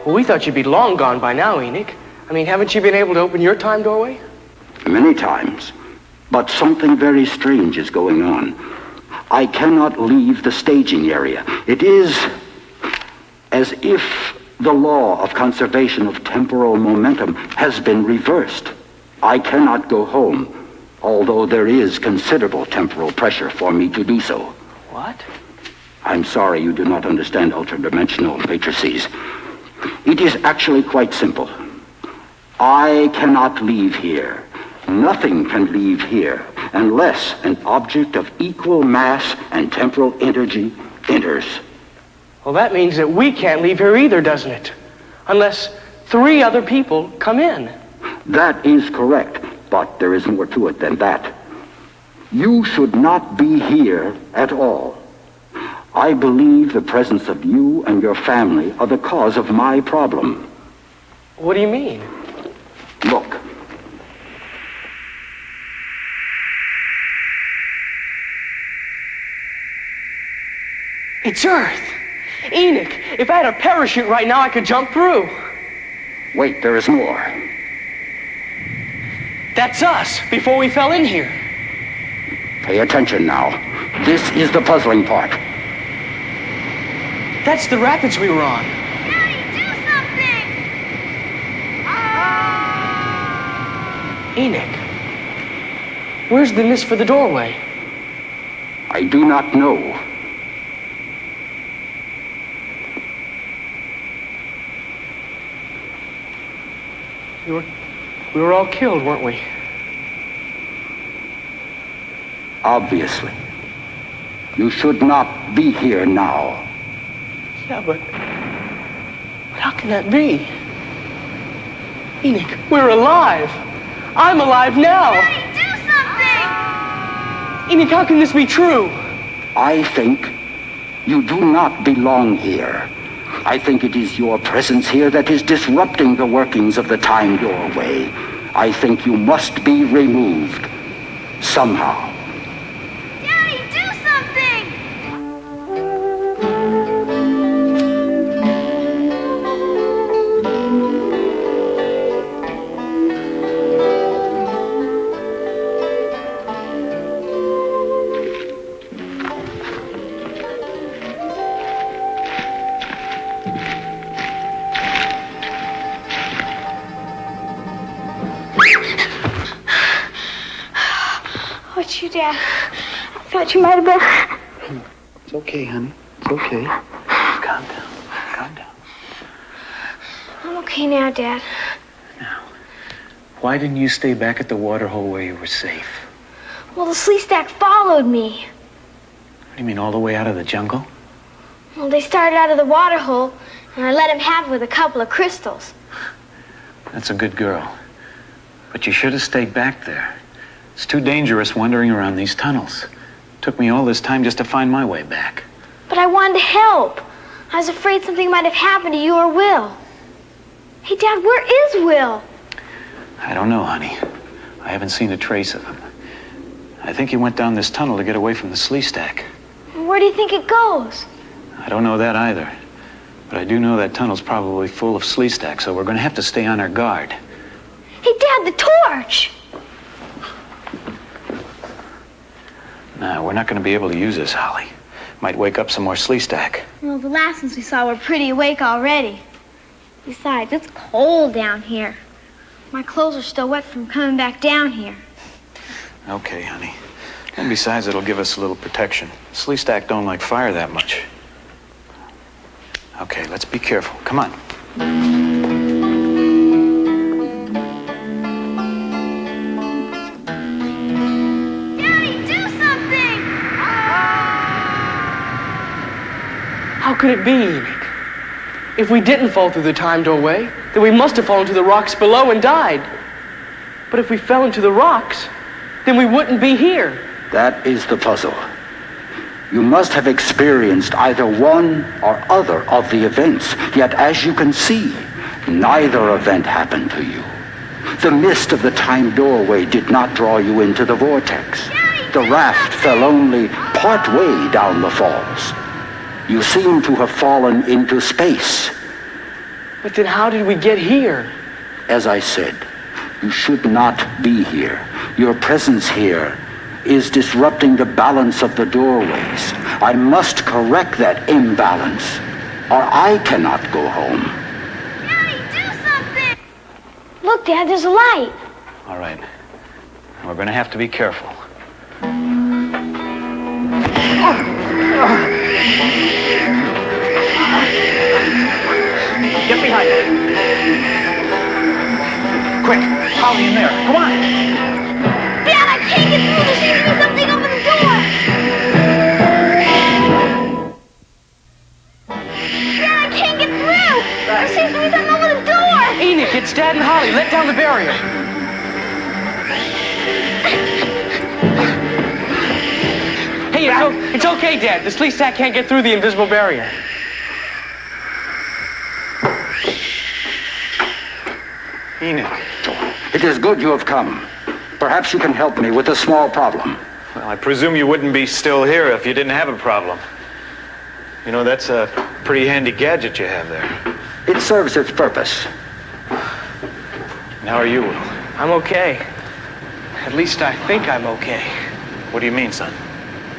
Well, we thought you'd be long gone by now, Enoch. I mean, haven't you been able to open your time doorway? Many times. But something very strange is going on. I cannot leave the staging area. It is as if the law of conservation of temporal momentum has been reversed. I cannot go home, although there is considerable temporal pressure for me to do so. What? I'm sorry you do not understand ultradimensional matrices. It is actually quite simple. I cannot leave here. Nothing can leave here unless an object of equal mass and temporal energy enters. Well, that means that we can't leave here either, doesn't it? Unless 3 other people come in. That is correct, but there is more to it than that. You should not be here at all. I believe the presence of you and your family are the cause of my problem. What do you mean? Look. It's Earth. Enoch, if I had a parachute right now, I could jump through. Wait, there is more. That's us, before we fell in here. Pay attention now. This is the puzzling part. That's the rapids we were on. Daddy, do something! Enoch, where's the mist for the doorway? I do not know. We were all killed, weren't we? Obviously. You should not be here now. Yeah, but how can that be? Enoch, we're alive. I'm alive now. Daddy, do something! Enoch, how can this be true? I think you do not belong here. I think it is your presence here that is disrupting the workings of the time doorway. I think you must be removed. Somehow. Daddy, do something! What's you, Dad? I thought you might have been... It's okay, honey. It's okay. Calm down. Calm down. I'm okay now, Dad. Now, why didn't you stay back at the waterhole where you were safe? Well, the Sleestack followed me. What do you mean, all the way out of the jungle? Well, they started out of the waterhole, and I let him have it with a couple of crystals. That's a good girl. But you should have stayed back there. It's too dangerous wandering around these tunnels. Took me all this time just to find my way back. But I wanted to help. I was afraid something might have happened to you or Will. Hey, Dad, where is Will? I don't know, honey. I haven't seen a trace of him. I think he went down this tunnel to get away from the Sleestack. Where do you think it goes? I don't know that either. But I do know that tunnel's probably full of Sleestack, so we're going to have to stay on our guard. Hey, Dad, the torch! No, we're not going to be able to use this, Holly. Might wake up some more Sleestack. Well, the last ones we saw were pretty awake already. Besides, it's cold down here. My clothes are still wet from coming back down here. Okay, honey. And besides, it'll give us a little protection. Sleestack don't like fire that much. Okay, let's be careful. Come on. How could it be, Enoch? If we didn't fall through the time doorway, then we must have fallen to the rocks below and died. But if we fell into the rocks, then we wouldn't be here. That is the puzzle. You must have experienced either one or other of the events, yet as you can see, neither event happened to you. The mist of the time doorway did not draw you into the vortex. The raft fell only part way down the falls. You seem to have fallen into space. But then how did we get here? As I said, you should not be here. Your presence here is disrupting the balance of the doorways. I must correct that imbalance, or I cannot go home. Daddy, do something! Look, Dad, there's a light. All right. We're going to have to be careful. Get behind it. Quick, Holly in there. Come on. Dad, I can't get through. There seems to be something over the door. Dad, I can't get through. There seems to be something over the door. Enoch, it's Dad and Holly. Let down the barrier. Hey, it's okay, Dad. The sleek sack can't get through the invisible barrier. Enoch. It is good you have come. Perhaps you can help me with a small problem. Well, I presume you wouldn't be still here if you didn't have a problem. You know, that's a pretty handy gadget you have there. It serves its purpose. And how are you, Will? I'm okay. At least I think I'm okay. What do you mean, son?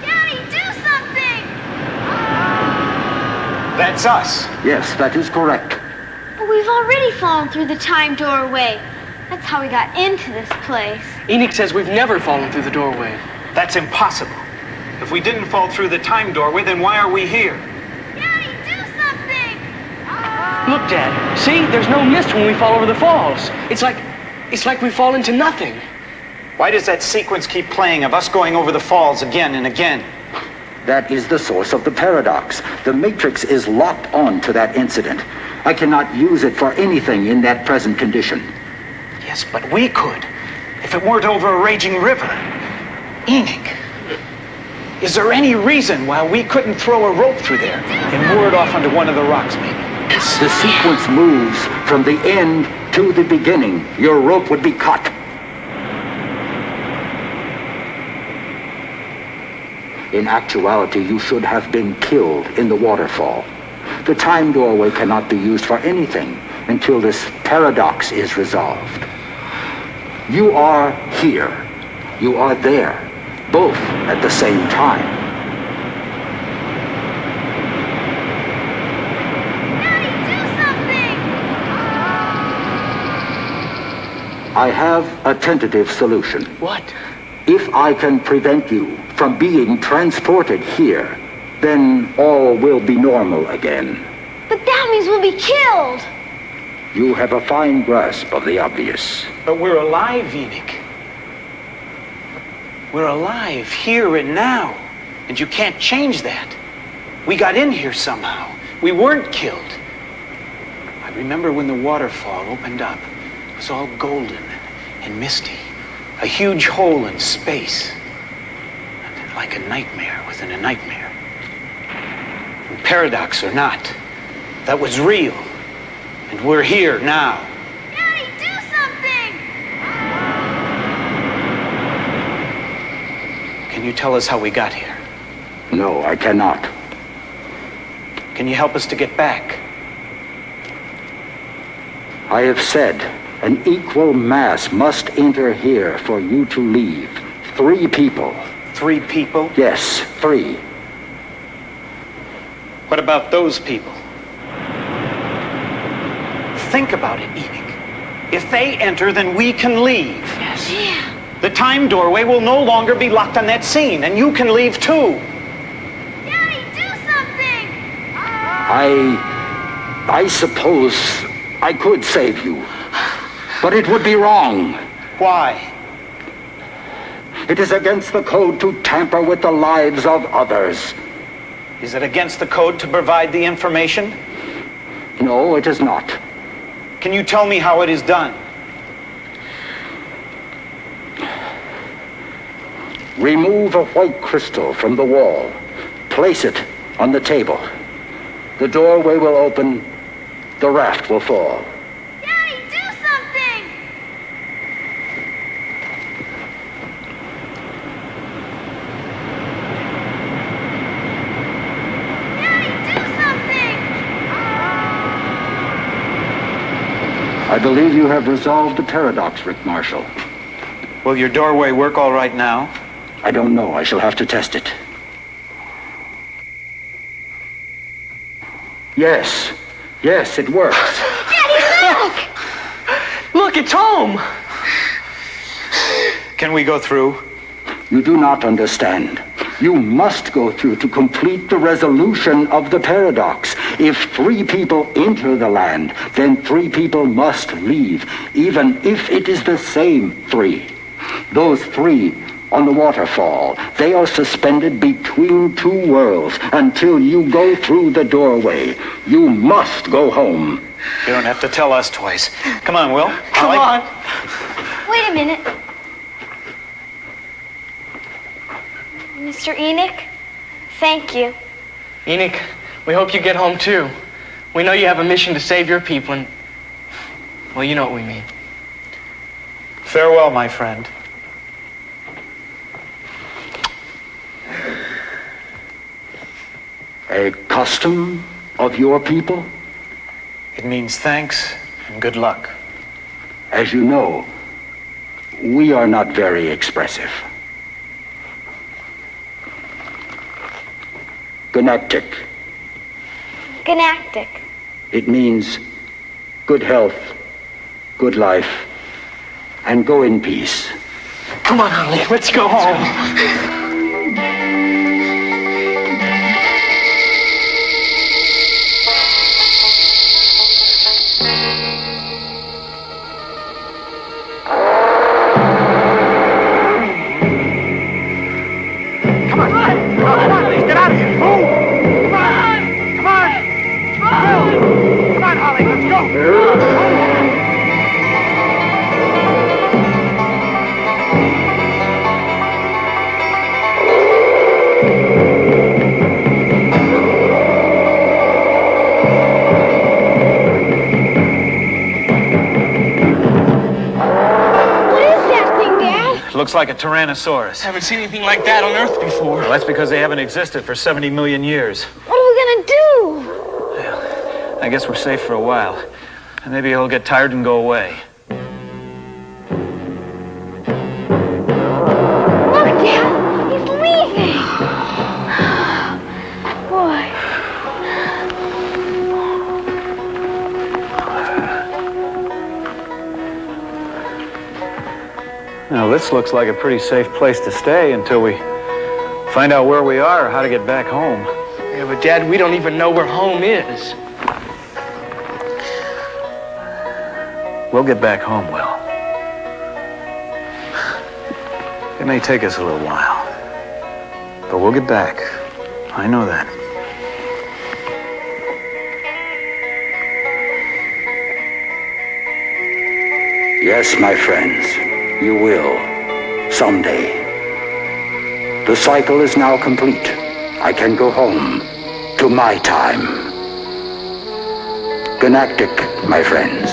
Daddy, do something! That's us. Yes, that is correct. But we've already fallen through the time doorway. That's how we got into this place. Enoch says we've never fallen through the doorway. That's impossible. If we didn't fall through the time doorway, then why are we here? Daddy, do something! Look, Dad. See? There's no mist when we fall over the falls. It's like we fall into nothing. Why does that sequence keep playing of us going over the falls again and again? That is the source of the paradox. The Matrix is locked on to that incident. I cannot use it for anything in that present condition. Yes, but we could, if it weren't over a raging river. Enoch, is there any reason why we couldn't throw a rope through there and moor it off onto one of the rocks, maybe? The sequence moves from the end to the beginning. Your rope would be cut. In actuality, you should have been killed in the waterfall. The time doorway cannot be used for anything until this paradox is resolved. You are here. You are there, both at the same time. Daddy, do something! I have a tentative solution. What? If I can prevent you from being transported here, then all will be normal again. But that means we'll be killed. You have a fine grasp of the obvious. But we're alive, Enoch. We're alive here and now. And you can't change that. We got in here somehow. We weren't killed. I remember when the waterfall opened up. It was all golden and misty. A huge hole in space. Like a nightmare within a nightmare. And paradox or not, that was real. And we're here now. Daddy, do something! Can you tell us how we got here? No, I cannot. Can you help us to get back? I have said an equal mass must enter here for you to leave. 3 people. 3 people? Yes, 3. What about those people? Think about it, Enoch. If they enter, then we can leave. Yes. Yeah. The time doorway will no longer be locked on that scene, and you can leave too. Daddy, do something! I suppose I could save you. But it would be wrong. Why? It is against the code to tamper with the lives of others. Is it against the code to provide the information? No, it is not. Can you tell me how it is done? Remove a white crystal from the wall. Place it on the table. The doorway will open. The raft will fall. Daddy, do something! Daddy, do something! I believe you have resolved the paradox, Rick Marshall. Will your doorway work all right now? I don't know. I shall have to test it. Yes. Yes, it works. Daddy, look! Look, it's home! Can we go through? You do not understand. You must go through to complete the resolution of the paradox. If 3 people enter the land, then 3 people must leave, even if it is the same 3. Those 3 on the waterfall, they are suspended between 2 worlds until you go through the doorway. You must go home. You don't have to tell us twice. Come on, Will. Come Holly. on! Wait a minute. Mr. Enoch, thank you. Enoch, we hope you get home too. We know you have a mission to save your people and... well, you know what we mean. Farewell, my friend. A custom of your people? It means thanks and good luck. As you know, we are not very expressive. Gnactic. Gnactic. It means good health, good life, and go in peace. Come on, Holly, let's go home. Looks like a Tyrannosaurus. Haven't seen anything like that on Earth before. Well, that's because they haven't existed for 70 million years. What are we gonna do? Well, I guess we're safe for a while. And maybe he'll get tired and go away. Look, Dad, he's leaving. Boy. Now, this looks like a pretty safe place to stay until we find out where we are or how to get back home. Yeah, but Dad, we don't even know where home is. We'll get back home, Will. It may take us a little while, but we'll get back. I know that. Yes, my friends, you will. Someday. The cycle is now complete. I can go home to my time. Gnactic, my friends.